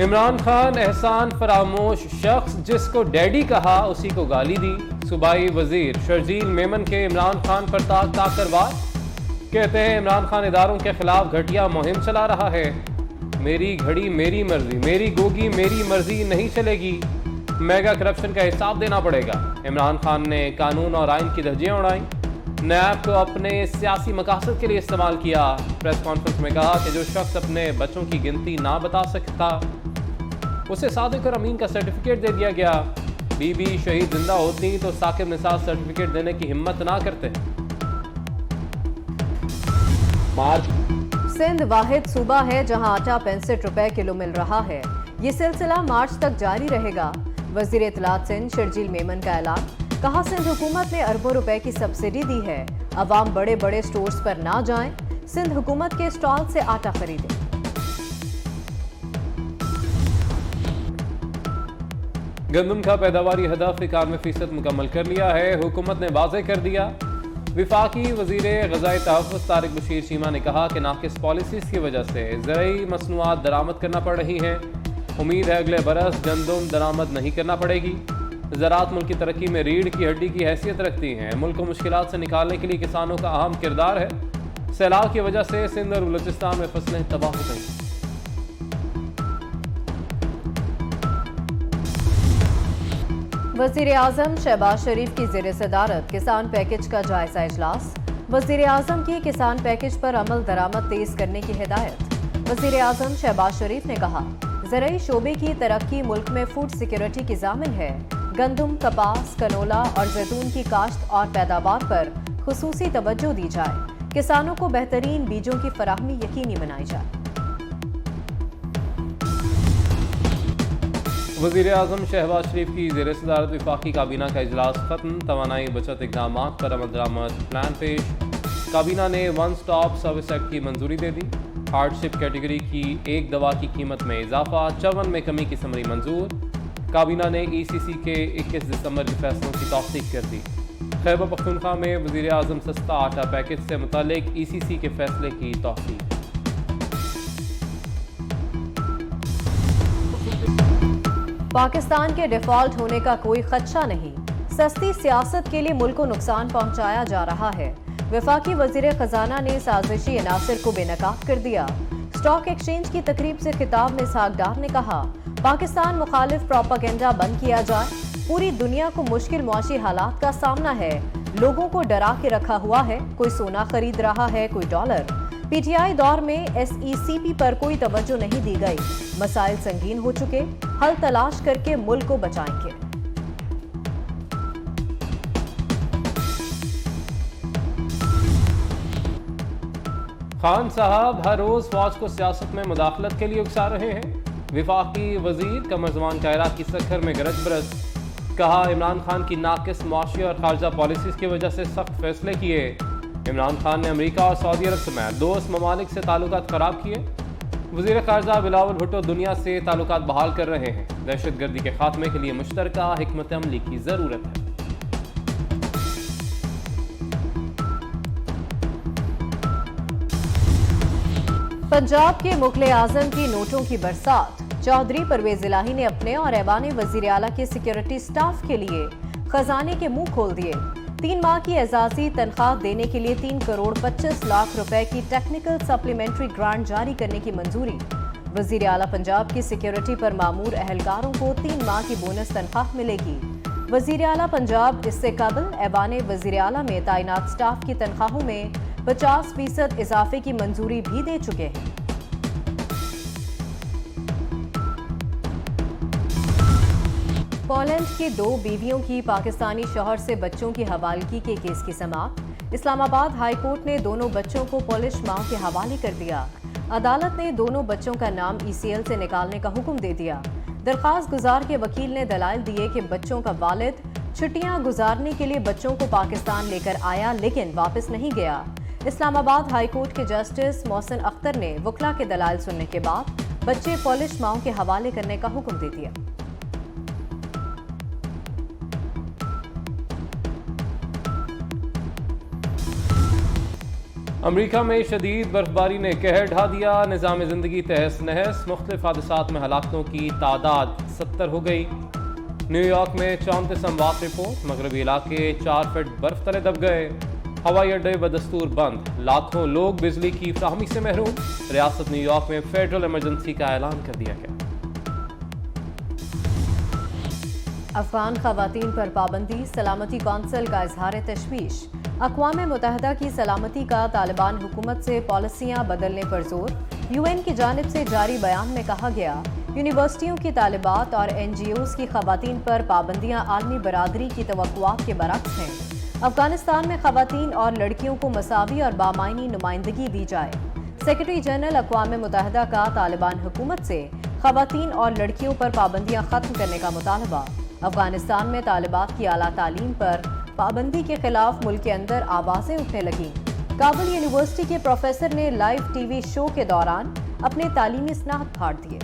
عمران خان احسان فراموش شخص جس کو ڈیڈی کہا اسی کو گالی دی. صوبائی وزیر شرجیل میمن کے عمران خان پر تاک تاک کر وار. کہتے ہیں عمران خان اداروں کے خلاف گھٹیا مہم چلا رہا ہے. میری گھڑی میری مرضی، میری گوگی میری مرضی نہیں چلے گی. میگا کرپشن کا حساب دینا پڑے گا. عمران خان نے قانون اور آئین کی دھجیاں اڑائیں. نیب کو اپنے سیاسی مقاصد کے لیے استعمال کیا. پریس کانفرنس میں کہا کہ جو شخص اپنے بچوں کی گنتی نہ بتا سکتا اسے صادق اور امین کا سرٹیفکیٹ دے دیا گیا. بی بی شہید زندہ ہوتی تو ثاقب نثار سرٹیفکیٹ دینے کی ہمت نہ کرتے. سندھ واحد صوبہ ہے جہاں آٹا 65 روپے کلو مل رہا ہے. یہ سلسلہ مارچ تک جاری رہے گا. وزیر اطلاعات سندھ شرجیل میمن کا اعلان. کہا سندھ حکومت نے اربوں روپے کی سبسڈی دی ہے. عوام بڑے بڑے سٹورز پر نہ جائیں، سندھ حکومت کے اسٹال سے آٹا خریدیں. گندم کا پیداواری ہدف 91% مکمل کر لیا ہے. حکومت نے واضح کر دیا. وفاقی وزیر غذائی تحفظ طارق بشیر چیمہ نے کہا کہ ناقص پالیسیز کی وجہ سے زرعی مصنوعات درآمد کرنا پڑ رہی ہیں. امید ہے اگلے برس گندم درآمد نہیں کرنا پڑے گی. زراعت ملک کی ترقی میں ریڑھ کی ہڈی کی حیثیت رکھتی ہیں. ملک کو مشکلات سے نکالنے کے لیے کسانوں کا اہم کردار ہے. سیلاب کی وجہ سے سندھ اور بلوچستان میں فصلیں تباہ ہو گئیں. وزیر اعظم شہباز شریف کی زیر صدارت کسان پیکج کا جائزہ اجلاس. وزیر اعظم کی کسان پیکج پر عمل درآمد تیز کرنے کی ہدایت. وزیر اعظم شہباز شریف نے کہا زرعی شعبے کی ترقی ملک میں فوڈ سیکیورٹی کی ضامن ہے. گندم، کپاس، کنولا اور زیتون کی کاشت اور پیداوار پر خصوصی توجہ دی جائے. کسانوں کو بہترین بیجوں کی فراہمی یقینی بنائی جائے. وزیر اعظم شہباز شریف کی زیر صدارت وفاقی کابینہ کا اجلاس ختم. توانائی بچت اقدامات پر عمل درآمد پلان پیش. کابینہ نے ون سٹاپ سروس ایکٹ کی منظوری دے دی. ہارڈ شپ کیٹیگری کی ایک دوا کی قیمت میں اضافہ. 54 میں کمی کی سمری منظور. کابینہ نے ای سی سی کے 21 دسمبر کے فیصلوں کی توثیق کر دی. خیبر پختونخوا میں وزیر اعظم سستا آٹا پیکج سے متعلق ای سی سی کے فیصلے کی توثیق. پاکستان کے ڈیفالٹ ہونے کا کوئی خدشہ نہیں. سستی سیاست کے لیے ملک کو نقصان پہنچایا جا رہا ہے. وفاقی وزیر خزانہ نے سازشی عناصر کو بے نقاب کر دیا. اسٹاک ایکسچینج کی تقریب سے خطاب میں اسحاق ڈار نے کہا پاکستان مخالف پروپیگنڈا بند کیا جائے. پوری دنیا کو مشکل معاشی حالات کا سامنا ہے. لوگوں کو ڈرا کے رکھا ہوا ہے. کوئی سونا خرید رہا ہے، کوئی ڈالر. پی ٹی آئی دور میں ایس ای سی پی پر کوئی توجہ نہیں دی گئی. مسائل سنگین ہو چکے، حل تلاش کر کے ملک کو بچائیں گے. خان صاحب ہر روز فوج کو سیاست میں مداخلت کے لیے اکسا رہے ہیں. وفاقی وزیر قمر زمان کا عراق کی سکھر میں گرج برس. کہا عمران خان کی ناقص معاشی اور خارجہ پالیسیز کی وجہ سے سخت فیصلے کیے. عمران خان نے امریکہ اور سعودی عرب سمیت دوست ممالک سے تعلقات خراب کیے. وزیر خارجہ بلاول بھٹو دنیا سے تعلقات بحال کر رہے ہیں. دہشت گردی کے خاتمے کے لیے مشترکہ حکمت عملی کی ضرورت ہے. پنجاب کے مغل اعظم کی نوٹوں کی برسات. چودھری پرویز الہی نے اپنے اور ایوان وزیر اعلیٰ کے سیکیورٹی سٹاف کے لیے خزانے کے منہ کھول دیے. 3 ماہ کی اعزازی تنخواہ دینے کے لیے 3 کروڑ 25 لاکھ روپے کی ٹیکنیکل سپلیمنٹری گرانٹ جاری کرنے کی منظوری. وزیر اعلیٰ پنجاب کی سیکیورٹی پر مامور اہلکاروں کو 3 ماہ کی بونس تنخواہ ملے گی. وزیر اعلیٰ پنجاب اس سے قبل ایوان وزیر اعلیٰ میں تعینات سٹاف کی تنخواہوں میں 50% اضافے کی منظوری بھی دے چکے ہیں. پولینڈ کی 2 بیویوں کی پاکستانی شوہر سے بچوں کی حوالگی کے کیس کی سماعت. اسلام آباد ہائی کورٹ نے دونوں بچوں کو پولش ماؤں کے حوالے کر دیا. عدالت نے دونوں بچوں کا نام ای سی ایل سے نکالنے کا حکم دے دیا. درخواست گزار کے وکیل نے دلائل دیے کہ بچوں کا والد چھٹیاں گزارنے کے لیے بچوں کو پاکستان لے کر آیا لیکن واپس نہیں گیا. اسلام آباد ہائی کورٹ کے جسٹس محسن اختر نے وکلا کے دلائل سننے کے بعد بچے پولش ماؤں کے حوالے کرنے کا حکم دے دیا. امریکہ میں شدید برفباری نے قہر ڈھا دیا، نظام زندگی تہس نہس، مختلف حادثات میں ہلاکتوں کی تعداد 70 ہو گئی۔ نیو یارک میں 34 اموات رپورٹ، مغربی علاقے 4 فٹ برف تلے دب گئے، ہوائی اڈے بدستور بند، لاکھوں لوگ بجلی کی فراہمی سے محروم، ریاست نیو یارک میں فیڈرل ایمرجنسی کا اعلان کر دیا گیا۔ افغان خواتین پر پابندی، سلامتی کونسل کا اظہار تشویش، اقوام متحدہ کی سلامتی کا طالبان حکومت سے پالیسیاں بدلنے پر زور۔ یو این کی جانب سے جاری بیان میں کہا گیا، یونیورسٹیوں کی طالبات اور این جی اوز کی خواتین پر پابندیاں عالمی برادری کی توقعات کے برعکس ہیں۔ افغانستان میں خواتین اور لڑکیوں کو مساوی اور بامعنی نمائندگی دی جائے۔ سیکرٹری جنرل اقوام متحدہ کا طالبان حکومت سے خواتین اور لڑکیوں پر پابندیاں ختم کرنے کا مطالبہ۔ افغانستان میں طالبات کی اعلیٰ تعلیم پر پابندی کے خلاف ملک کے اندر آوازیں اٹھنے لگیں۔ کابل یونیورسٹی کے پروفیسر نے لائیو ٹی وی شو کے دوران اپنے تعلیمی اسناد پھاڑ دیے۔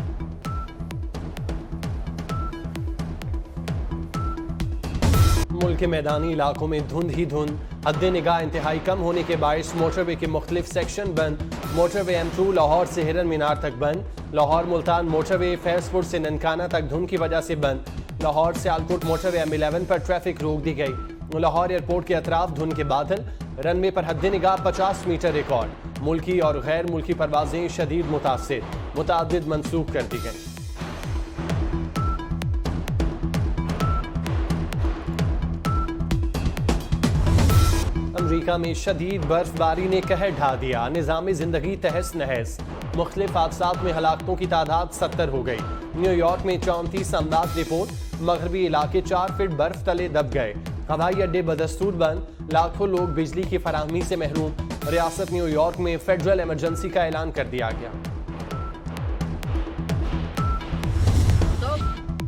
ملک کے میدانی علاقوں میں دھند ہی دھند، حد نگاہ انتہائی کم ہونے کے باعث موٹر وے کے مختلف سیکشن بند۔ موٹر وے M2 لاہور سے ہرن مینار تک بند، لاہور ملتان موٹر وے فیض پور سے ننکانہ تک دھند کی وجہ سے بند، لاہور سیالکوٹ موٹر وے M11 پر ٹریفک روک دی گئی، لاہور ایئرپورٹ کے اطراف دھند کے بادل، رن وے پر حد نگاہ 50 میٹر ریکارڈ، ملکی اور غیر ملکی پروازیں شدید متاثر، متعدد منسوخ کر دی گئیں۔ امریکہ میں شدید برف باری نے قہر ڈھا دیا، نظام زندگی تہس نہس، مختلف حادثات میں ہلاکتوں کی تعداد 70 ہو گئی۔ نیو یارک میں 34 اموات رپورٹ، مغربی علاقے 4 فٹ برف تلے دب گئے، ہوائی اڈے بدستور بند، لاکھوں لوگ بجلی کی فراہمی سے محروم، ریاست نیو یارک میں فیڈرل ایمرجنسی کا اعلان کر دیا گیا۔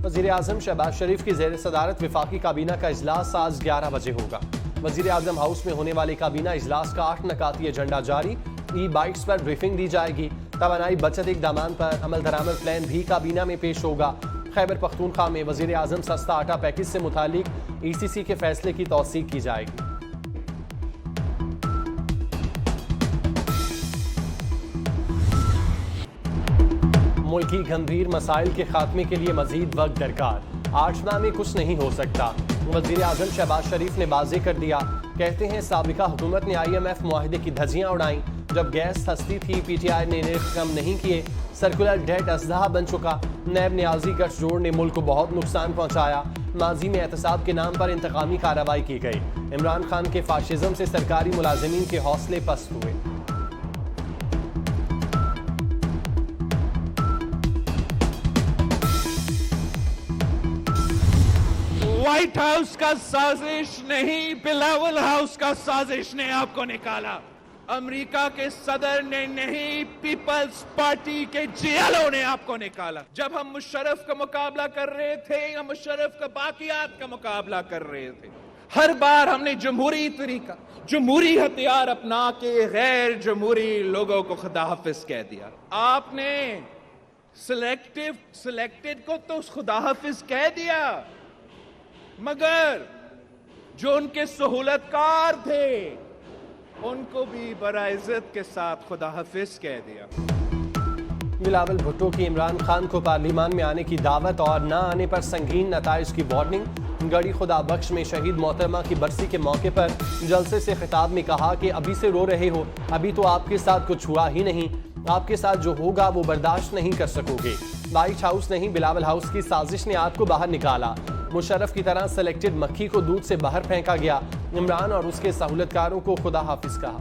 وزیر اعظم شہباز شریف کی زیر صدارت وفاقی کابینہ کا اجلاس آج 11 بجے ہوگا۔ وزیر اعظم ہاؤس میں ہونے والے کابینہ اجلاس کا 8 نکاتی ایجنڈا جاری، ای بائٹس پر بریفنگ دی جائے گی، توانائی بچت اقدامات پر عمل درآمد پلان بھی کابینہ میں پیش ہوگا۔ خیبر پختونخوا میں وزیر اعظم سستا آٹا پیکج سے متعلق ای سی سی کے فیصلے کی توثیق کی جائے گی۔ ملکی گھمبیر مسائل کے خاتمے کے لیے مزید وقت درکار، 8 ماہ میں کچھ نہیں ہو سکتا، وزیر اعظم شہباز شریف نے واضح کر دیا۔ کہتے ہیں سابقہ حکومت نے IMF معاہدے کی دھجیاں اڑائیں، جب گیس سستی تھی پی ٹی آئی نے نرخ کم نہیں کیے، سرکولر ڈیٹ ازدہا بن چکا، نیب نیازی گٹھ جوڑ نے ملک کو بہت نقصان پہنچایا، ماضی میں احتساب کے نام پر انتقامی کارروائی کی گئی، عمران خان کے فاشزم سے سرکاری ملازمین کے حوصلے پست ہوئے۔ وائٹ ہاؤس کا سازش نہیں، بلاول ہاؤس کا سازش نے آپ کو نکالا، امریکہ کے صدر نے نہیں، پیپلز پارٹی کے GLO نے آپ کو نکالا۔ جب ہم مشرف کا مقابلہ کر رہے تھے یا مشرف کا باقیات کا مقابلہ کر رہے تھے، ہر بار ہم نے جمہوری طریقہ، جمہوری ہتھیار اپنا کے غیر جمہوری لوگوں کو خدا حافظ کہہ دیا۔ آپ نے سلیکٹڈ کو تو خدا حافظ کہہ دیا، مگر جو ان کے سہولت کار تھے ان کو بھی برعزت کے ساتھ خدا حافظ کہہ دیا۔ بلاول بھٹو کی عمران خان کو پارلیمان میں آنے کی دعوت اور نہ آنے پر سنگین نتائج کی وارننگ۔ گڑھی خدا بخش میں شہید محترمہ کی برسی کے موقع پر جلسے سے خطاب میں کہا کہ ابھی سے رو رہے ہو، ابھی تو آپ کے ساتھ کچھ ہوا ہی نہیں، آپ کے ساتھ جو ہوگا وہ برداشت نہیں کر سکو گے۔ وائٹ ہاؤس نہیں، بلاول ہاؤس کی سازش نے آپ کو باہر نکالا، مشرف کی طرح سلیکٹڈ مکھی کو دودھ سے باہر پھینکا گیا، عمران اور اس کے سہولت کاروں کو خدا حافظ کہا۔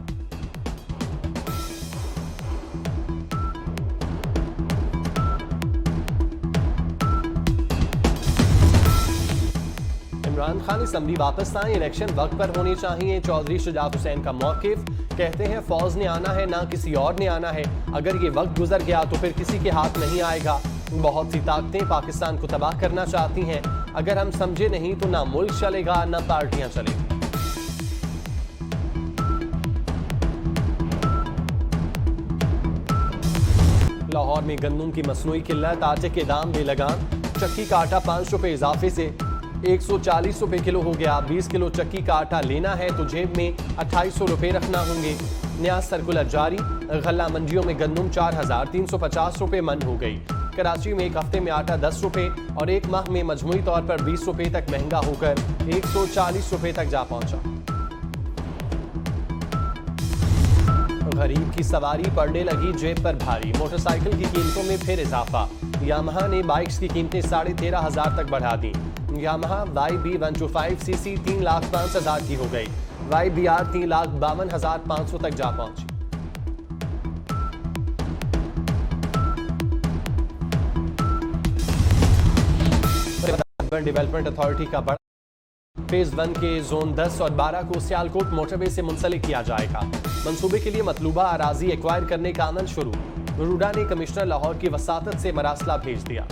عمران خان اسمبلی واپس آئیں، الیکشن وقت پر ہونے چاہیے، چودھری شجاعت حسین کا موقف۔ کہتے ہیں فوج نے آنا ہے، نہ کسی اور نے آنا ہے، اگر یہ وقت گزر گیا تو پھر کسی کے ہاتھ نہیں آئے گا۔ بہت سی طاقتیں پاکستان کو تباہ کرنا چاہتی ہیں، اگر ہم سمجھے نہیں تو نہ ملک چلے گا نہ پارٹیاں چلیں گی۔ لاہور میں گندم کی مصنوعی قلت، آٹے کے دام بے لگام، چکی کا آٹا 5 روپے اضافے سے 140 روپے کلو ہو گیا، 20 کلو چکی کا آٹا لینا ہے تو جیب میں 2800 روپے رکھنا ہوں گے۔ نیا سرکولر جاری، غلہ منڈیوں میں گندم 4,350 روپے من ہو گئی۔ کراچی میں ایک ہفتے میں آٹا 10 روپے اور ایک ماہ میں مجموعی طور پر 20 روپے تک مہنگا ہو کر 140 روپے تک جا پہنچا۔ غریب کی سواری پڑنے لگی جیب پر بھاری، موٹر سائیکل کی قیمتوں میں پھر اضافہ۔ یامہا نے بائکس کی قیمتیں 13,500 تک بڑھا دیں۔ یامہا YB125cc 3,05,000 کی ہو گئی، YBR 3,52,500 تک جا پہنچی۔ ڈیولپمنٹ اتھارٹی کا بڑا فیز 1 کے زون 10 اور 12 کو سیالکوٹ موٹر وے سے منسلک کیا جائے گا۔ منصوبے کے لیے مطلوبہ اراضی ایکوائر کرنے کا عمل شروع۔ روڈا نے کمشنر لاہور کی وساطت سے مراسلہ بھیج دیا۔